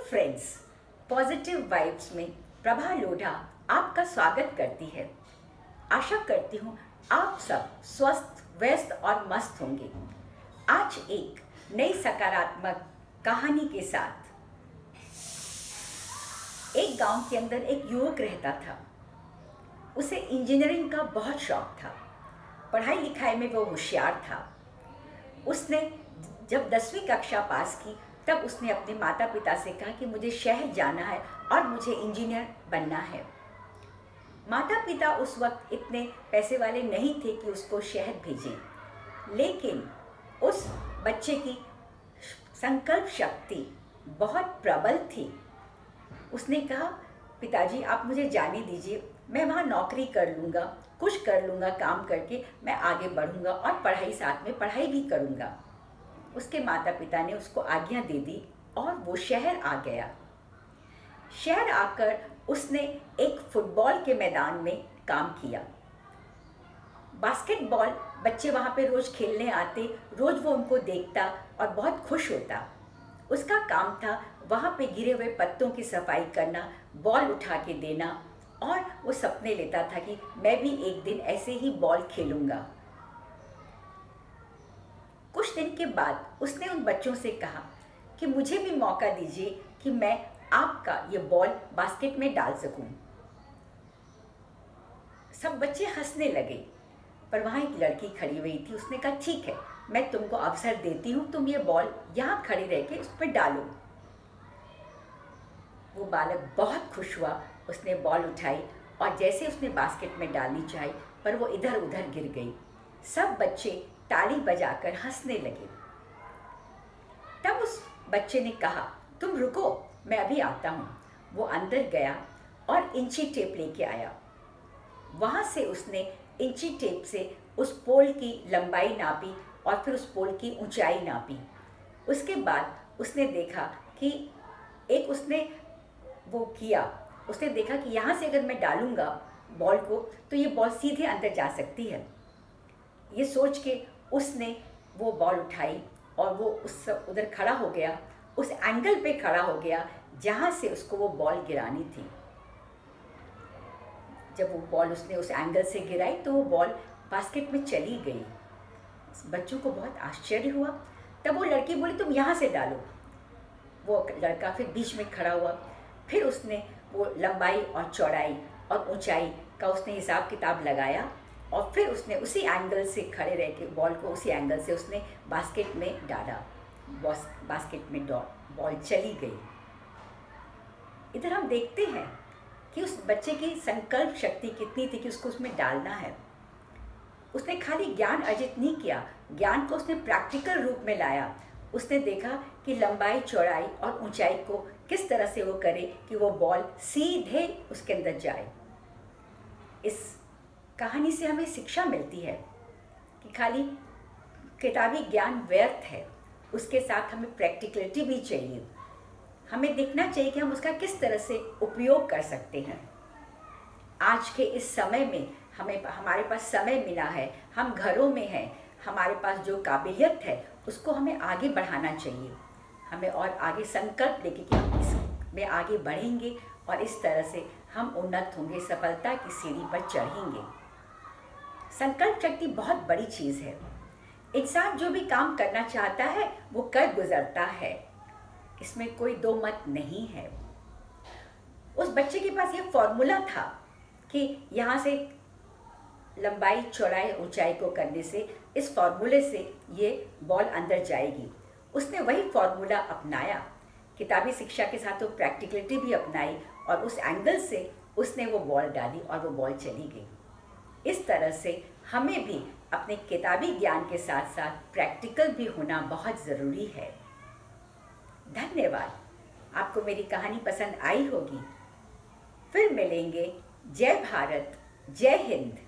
Friends, positive vibes में प्रभा लोढ़ा आपका स्वागत करती है। आशा करती हूँ आप सब स्वस्थ, व्यस्त और मस्त होंगे। आज एक नई सकारात्मक कहानी के साथ। एक गांव के अंदर एक युवक रहता था। उसे इंजीनियरिंग का बहुत शौक था। पढ़ाई लिखाई में वो होशियार था। उसने जब 10वीं कक्षा पास की तब उसने अपने माता पिता से कहा कि मुझे शहर जाना है और मुझे इंजीनियर बनना है। माता पिता उस वक्त इतने पैसे वाले नहीं थे कि उसको शहर भेजें, लेकिन उस बच्चे की संकल्प शक्ति बहुत प्रबल थी। उसने कहा, पिताजी आप मुझे जाने दीजिए, मैं वहाँ नौकरी कर लूँगा, कुछ कर लूँगा, काम करके मैं आगे बढ़ूँगा और पढ़ाई साथ में पढ़ाई भी करूँगा। उसके माता पिता ने उसको आज्ञा दे दी और वो शहर आ गया। शहर आकर उसने एक फुटबॉल के मैदान में काम किया। बास्केटबॉल बच्चे वहाँ पे रोज़ खेलने आते, रोज़ वो उनको देखता और बहुत खुश होता। उसका काम था वहाँ पे गिरे हुए पत्तों की सफाई करना, बॉल उठा के देना, और वो सपने लेता था कि मैं भी एक दिन ऐसे ही बॉल खेलूँगा। कुछ दिन के बाद उसने उन बच्चों से कहा कि मुझे भी मौका दीजिए कि मैं आपका ये बॉल बास्केट में डाल सकूं। सब बच्चे हंसने लगे, पर वहाँ एक लड़की खड़ी हुई थी। उसने कहा, ठीक है, मैं तुमको अवसर देती हूँ, तुम ये बॉल यहाँ खड़ी रह के उस पर डालो। वो बालक बहुत खुश हुआ। उसने बॉल उठाई और जैसे उसने बास्केट में डालनी चाही, पर वो इधर उधर गिर गई। सब बच्चे ताली बजाकर हंसने लगे। तब उस बच्चे ने कहा, तुम रुको, मैं अभी आता हूँ। वो अंदर गया और इंची टेप लेके आया। वहाँ से उसने इंची टेप से उस पोल की लंबाई नापी और फिर उस पोल की ऊंचाई नापी। उसके बाद उसने देखा कि उसने वो किया। उसने देखा कि यहाँ से अगर मैं डालूँगा बॉल को तो ये बॉल सीधे अंदर जा सकती है। ये सोच के उसने वो बॉल उठाई और वो उधर खड़ा हो गया, उस एंगल पे खड़ा हो गया जहाँ से उसको वो बॉल गिरानी थी। जब वो बॉल उसने उस एंगल से गिराई तो वो बॉल बास्केट में चली गई। बच्चों को बहुत आश्चर्य हुआ। तब वो लड़की बोली, तुम यहाँ से डालो। वो लड़का फिर बीच में खड़ा हुआ। फिर उसने वो लंबाई और चौड़ाई और ऊंचाई का उसने हिसाब किताब लगाया और फिर उसने उसी एंगल से खड़े रह के बॉल को उसी एंगल से उसने बास्केट में डाला। बास्केट में बॉल चली गई। इधर हम देखते हैं कि उस बच्चे की संकल्प शक्ति कितनी थी कि उसको उसमें डालना है। उसने खाली ज्ञान अर्जित नहीं किया, ज्ञान को उसने प्रैक्टिकल रूप में लाया। उसने देखा कि लंबाई, चौड़ाई और ऊंचाई को किस तरह से वो करे कि वो बॉल सीधे उसके अंदर जाए। इस कहानी से हमें शिक्षा मिलती है कि खाली किताबी ज्ञान व्यर्थ है, उसके साथ हमें प्रैक्टिकलिटी भी चाहिए। हमें देखना चाहिए कि हम उसका किस तरह से उपयोग कर सकते हैं। आज के इस समय में हमारे पास समय मिला है, हम घरों में हैं, हमारे पास जो काबिलियत है उसको हमें आगे बढ़ाना चाहिए। हमें और आगे संकल्प लेके कि हम इसमें आगे बढ़ेंगे और इस तरह से हम उन्नत होंगे, सफलता की सीढ़ी पर चढ़ेंगे। संकल्प शक्ति बहुत बड़ी चीज़ है। इंसान जो भी काम करना चाहता है वो कर गुजरता है, इसमें कोई दो मत नहीं है। उस बच्चे के पास ये फॉर्मूला था कि यहाँ से लंबाई, चौड़ाई, ऊंचाई को करने से इस फॉर्मूले से ये बॉल अंदर जाएगी। उसने वही फॉर्मूला अपनाया। किताबी शिक्षा के साथ वो प्रैक्टिकलिटी भी अपनाई और उस एंगल से उसने वो बॉल डाली और वो बॉल चली गई। इस तरह से हमें भी अपने किताबी ज्ञान के साथ साथ प्रैक्टिकल भी होना बहुत ज़रूरी है। धन्यवाद। आपको मेरी कहानी पसंद आई होगी। फिर मिलेंगे। जय भारत, जय हिंद।